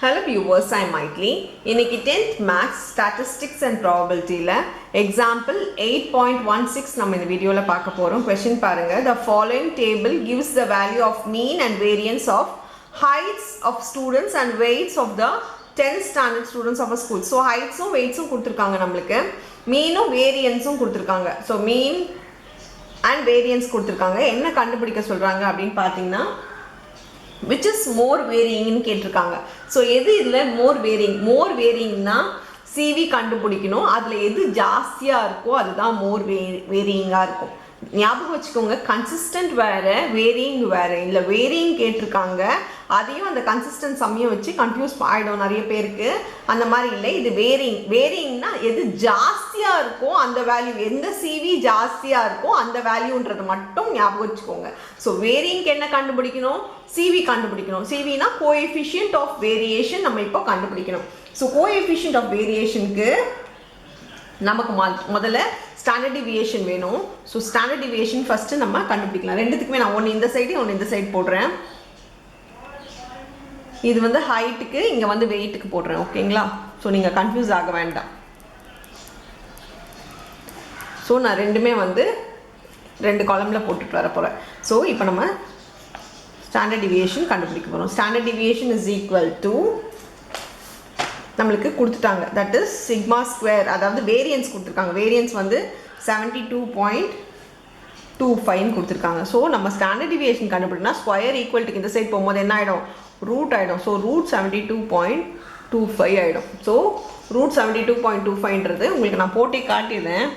Hello viewers, I am Maitli. இன்னைக்கு 10th Maths Statistics and Probability example 8.16 நம்ம இந்த வீடியோல பார்க்க போறோம். Question பாருங்க. The following table gives the value of mean and variance of heights of students and weights of the 10th standard students of a school. So heights and weights கொடுத்திருக்காங்க நமக்கு. mean and variance கொடுத்திருக்காங்க. So mean and variance கொடுத்திருக்காங்க. என்ன கண்டுபிடிக்க சொல்றாங்க அப்படினு பாத்தீங்கன்னா which is more varying ன்னு கேட்டிருக்காங்க. ஸோ எது இதில் more varyingனா CV கண்டுபிடிக்கணும். அதில் எது ஜாஸ்தியாக இருக்கோ அதுதான் மோர் வேரியிங்காக இருக்கும். ஞாபகம் வச்சுக்கோங்க, கன்சிஸ்டன்ட் வேறு வேரியிங் வேறு. இல்லை வேரியிங் கேட்டிருக்காங்க, அதையும் அந்த கன்சிஸ்டன்ட் சமயம் வச்சு கன்ஃபியூஸ் ஆகிடும் நிறைய பேருக்கு. அந்த மாதிரி இல்லை, இது வேரியிங்னா எது ஜாஸ்தியாக இருக்கோ அந்த வேல்யூ, எந்த CV ஜாஸ்தியாக இருக்கோ அந்த வேல்யூன்றது மட்டும் ஞாபகம் வச்சுக்கோங்க. ஸோ வேரியிங்க்கு என்ன கண்டுபிடிக்கணும்? CV கண்டுபிடிக்கணும். CVனா கோஎஃபிஷியன்ட் ஆஃப் வேரியேஷன் நம்ம இப்போ கண்டுபிடிக்கணும். ஸோ கோஎஃபிஷியன்ட் ஆஃப் வேரியேஷனுக்கு நமக்கு முதல்ல ஸ்டாண்டர்ட் டிவியேஷன் வேணும். ஸோ ஸ்டாண்டர்ட் டிவியேஷன் ஃபஸ்ட்டு நம்ம கண்டுபிடிக்கலாம். ரெண்டுத்துக்குமே நான் ஒன்று இந்த சைடு ஒன்று இந்த சைடு போடுறேன். இது வந்து ஹைட்டுக்கு, இங்கே வந்து வெயிட்டுக்கு போடுறேன். ஓகேங்களா? ஸோ நீங்கள் கன்ஃபியூஸ் ஆக வேண்டாம். ஸோ நான் ரெண்டுமே வந்து ரெண்டு காலமில் போட்டுட்டு வர போகிறேன். ஸோ இப்போ நம்ம ஸ்டாண்டர்ட் டிவியேஷன் கண்டுபிடிக்க போகிறோம். Standard deviation is equal to நம்மளுக்கு கொடுத்துட்டாங்க, தட் இஸ் சிக்மா ஸ்கொயர். அதாவது வேரியன்ஸ் கொடுத்துருக்காங்க. வேரியன்ஸ் வந்து 72.25 கொடுத்துருக்காங்க. ஸோ நம்ம ஸ்டாண்டர்ட் டிவியேஷன் கண்டுபிடினா ஸ்கொயர் ஈக்குவல்ட்டுக்கு இந்த சைட் போகும்போது என்ன ஆகிடும்? ரூட் ஆகிடும். ஸோ ரூட் 72.25 ஆகிடும். ஸோ ரூட் 72.25ன்றது உங்களுக்கு நான் போட்டே காட்டிடுறேன்.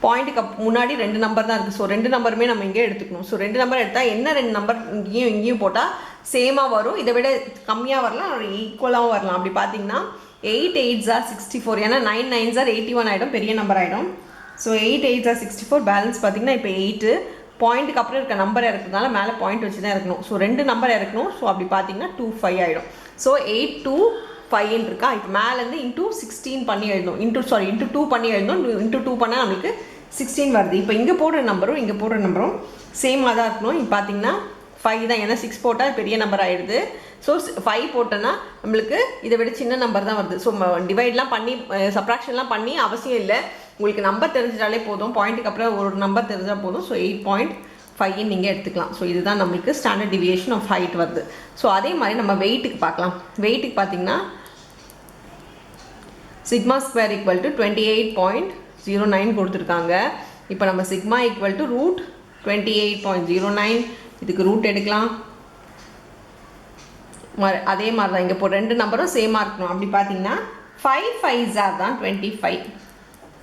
பாயிண்ட்டுக்கு முன்னாடி ரெண்டு நம்பர் தான் இருக்குது. ஸோ ரெண்டு நம்பருமே நம்ம இங்கே எடுத்துக்கணும். ஸோ ரெண்டு நம்பர் எடுத்தால் என்ன ரெண்டு நம்பர் இங்கேயும் போட்டால் சேமாக வரும். இதை விட கம்மியாக வரலாம், ஈக்குவலாகவும் வரலாம். அப்படி பார்த்தீங்கன்னா 8 8s are 64. ஏன்னா 9 9s are 81 ஆகிடும், பெரிய நம்பர் ஆகிடும். So 8 8s are 64. பேலன்ஸ் பார்த்தீங்கன்னா இப்போ 8. பாயிண்ட்டுக்கு அப்புறம் இருக்க நம்பர் இறக்குறதுனால மேலே பாயிண்ட் வச்சு தான் இருக்கணும். ஸோ ரெண்டு நம்பர் இறக்கணும். ஸோ அப்படி பார்த்தீங்கன்னா 25 ஆகிடும். ஸோ 8 2 5 இருக்கா? இப்போ மேலேருந்து இன்டூ 16 பண்ணி எழுதணும். இன்டூ 2 பண்ணி எழுதணும். இன்டூ 2 பண்ணால் நம்மளுக்கு 16 வருது. இப்போ இங்கே போடுற நம்பரும் இங்கே போடுற நம்பரும் சேமாக தான் இருக்கணும். இப்போ பார்த்தீங்கன்னா 5 தான், ஏன்னா 6 போட்டால் பெரிய நம்பர் ஆகிடுது. ஸோ 5 போட்டோன்னா நம்மளுக்கு இதை விட சின்ன நம்பர் தான் வருது. ஸோ டிவைட்லாம் பண்ணி சப்ராக்ஷன்லாம் பண்ணி அவசியம் இல்லை. உங்களுக்கு நம்பர் தெரிஞ்சிட்டாலே போதும். பாயிண்ட்டுக்கு அப்புறம் ஒரு நம்பர் தெரிஞ்சால் போதும். ஸோ 8.5 நீங்கள் எடுத்துக்கலாம். ஸோ இதுதான் நம்மளுக்கு ஸ்டாண்டர்ட் டிவியேஷன் ஆஃப் ஹைட் வருது. ஸோ அதே மாதிரி நம்ம வெயிட்டுக்கு பார்க்கலாம். வெயிட்டுக்கு பார்த்தீங்கன்னா சிக்மா ஸ்கொயர் ஈக்குவல் டு 28.09 கொடுத்துருக்காங்க. இப்போ நம்ம சிக்மா ஈக்குவல் டு ரூட் 28.09, இதுக்கு ரூட் எடுக்கலாம். அதே மாதிரி தான் இங்கே இப்போ ரெண்டு நம்பரும் சேமாக இருக்கணும். அப்படி பார்த்தீங்கன்னா 5 5s தான் 25.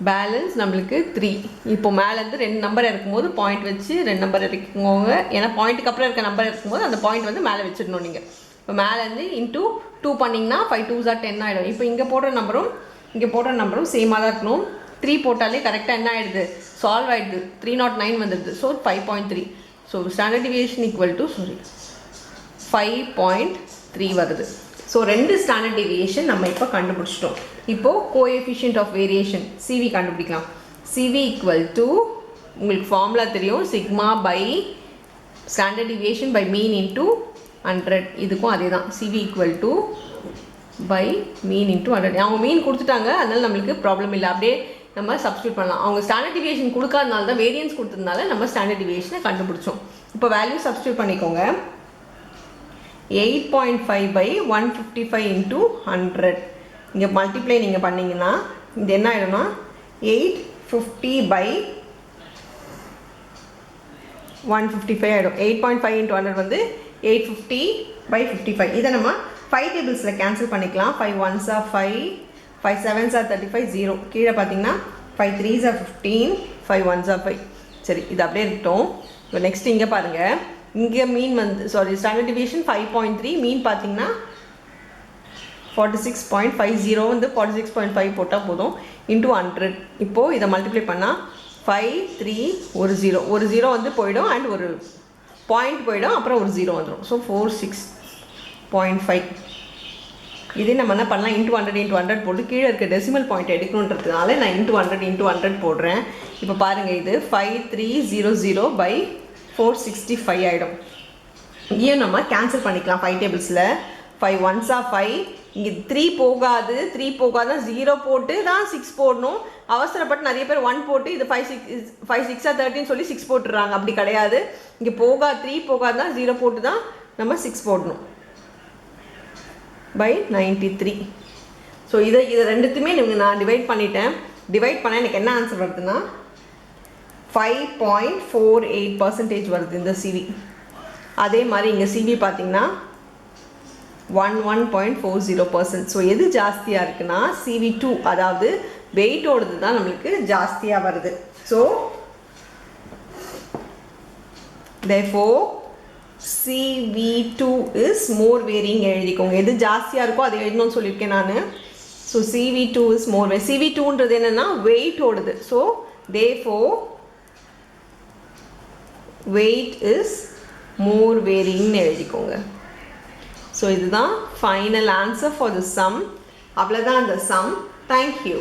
பேலன்ஸ் நம்மளுக்கு 3. இப்போ மேலேருந்து ரெண்டு நம்பர் இருக்கும்போது பாயிண்ட் வச்சு ரெண்டு நம்பர் இருக்குங்க. ஏன்னா பாயிண்ட்டுக்கு அப்புறம் இருக்க நம்பர் இருக்கும்போது அந்த பாயிண்ட் வந்து மேலே வச்சிடணும் நீங்கள். இப்போ மேலேருந்து இன்டூ 2 பண்ணிங்கன்னா 5 2s are 10 ஆகிடும். இப்போ இங்கே போடுற நம்பரும் இங்கே போடுற நம்பரும் சேமாக தான் இருக்கணும். 3 போட்டாலே கரெக்டாக என்ன ஆகிடுது? சால்வ் ஆகிடுது. 309 வந்துடுது. So 5.3. So standard deviation equal to 5.3 வருது. ஸோ ரெண்டு ஸ்டாண்டர்ட் டிவியேஷன் நம்ம இப்போ கண்டுபிடிச்சிட்டோம். இப்போது கோஎஃபிஷியன்ட் ஆஃப் வேரியேஷன் CV கண்டுபிடிக்கலாம். CV ஈக்குவல் டு உங்களுக்கு ஃபார்முலா தெரியும், sigma by standard deviation by mean into 100. இதுக்கும் அதே தான், CV equal to by mean into 100. அவங்க மீன் கொடுத்துட்டாங்க, அதனால நம்மளுக்கு ப்ராப்ளம் இல்லை. அப்படியே நம்ம சப்ஸ்டியூட் பண்ணலாம். அவங்க ஸ்டாண்டர்ட் டிவியேஷன் கொடுக்காதனால தான், வேரியன்ஸ் கொடுத்ததுனால நம்ம ஸ்டாண்டர்ட் டிவியேஷனை கண்டுபிடிச்சோம். இப்போ வேல்யூ சப்ஸ்டியூட் பண்ணிக்கோங்க. 8.5 பை 155 இன்டூ 100. இங்கே மல்டிப்ளை நீங்கள் பண்ணிங்கன்னா இது என்ன ஆகிடும்னா 850 பை 155 ஆகிடும். 8.5 இன்டூ 100 வந்து 850 பை 55. இதை நம்ம 5 டேபிள்ஸில் கேன்சல் பண்ணிக்கலாம். 5 1s are 5, 5 7s are 35, 0. கீழே பார்த்தீங்கன்னா 5 3s are 15, 5 1s are 5. சரி, இது அப்படியே இருக்கட்டும். இப்போ நெக்ஸ்ட் இங்கே பாருங்கள். இங்கே மீன் வந்து ஸ்டாண்டர்ட் டிவியேஷன் 5.3, மீன் பார்த்தீங்கன்னா 46.50 வந்து 46.5 போட்டால் போதும். இன்டூ 100. இப்போது இதை மல்டிப்ளை பண்ணால் 5 3 ஒரு 0, ஒரு 0 வந்து போயிடும். அண்ட் ஒரு பாயிண்ட் போயிடும், அப்புறம் ஒரு 0 வந்துடும். ஸோ 46.5. இதே நம்ம என்ன பண்ணலாம், இன்டூ 100 போட்டு கீழே இருக்க டெசிமல் பாயிண்ட் எடுக்கணுன்றதுனால நான் இன்டூ 100 போடுறேன். இப்போ பாருங்கள், இது 5300 பை 465 ஆகிடும். இங்கேயும் நம்ம கேன்சல் பண்ணிக்கலாம் 5 டேபிள்ஸில் 5 1s are 5 இங்கே 3 போகாது 0 போட்டு தான் 6 போடணும். அவசரப்பட்டு நிறைய பேர் 1 போட்டு இது 5 6 13 சொல்லி 6 போட்டுடுறாங்க. அப்படி கிடையாது. இங்கே 3 போகாது தான் 0 போட்டு தான் நம்ம 6 போடணும். by 93. ஸோ இதை ரெண்டுத்துமே நான் டிவைட் பண்ணிட்டேன். டிவைட் பண்ண எனக்கு என்ன ஆன்சர் வருதுன்னா 5.48% வருது இந்த சிவி. அதே மாதிரி இங்கே சிவி பார்த்தீங்கன்னா 11.40%. ஸோ எது ஜாஸ்தியாக இருக்குன்னா CV2, அதாவது வெயிட்டோடது தான் நம்மளுக்கு ஜாஸ்தியாக வருது. So therefore CV2 is more varying எழுதிக்கோங்க. எது ஜாஸ்தியாக இருக்கோ அதை எழுதணும்னு சொல்லியிருக்கேன் நான். So CV2 is more varying. CV2ன்றது என்னென்னா வெயிட்டோடது. So therefore weight is more varying எழுதிக்கோங்க. ஸோ இதுதான் final answer for the sum. அவ்வளோதான் அந்த சம். தேங்க்யூ.